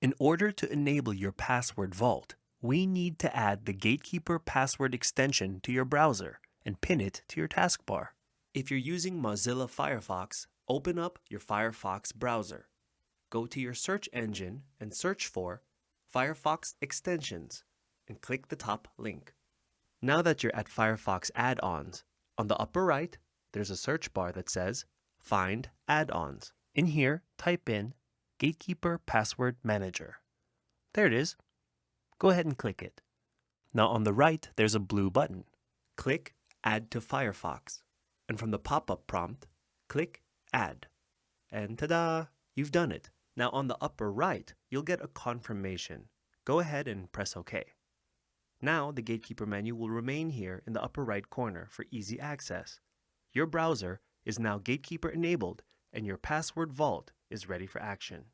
In order to enable your password vault, we need to add the GateKeeper password extension to your browser and pin it to your taskbar. If you're using Mozilla Firefox, open up your Firefox browser. Go to your search engine and search for Firefox extensions and click the top link. Now that you're at Firefox add-ons, on the upper right, there's a search bar that says Find Add-ons. In here, type in GateKeeper Password Manager. There it is. Go ahead and click it. Now on the right, there's a blue button. Click Add to Firefox. And from the pop-up prompt, click Add. And ta-da! You've done it. Now on the upper right, you'll get a confirmation. Go ahead and press OK. Now the GateKeeper menu will remain here in the upper right corner for easy access. Your browser is now GateKeeper enabled and your password vault is ready for action.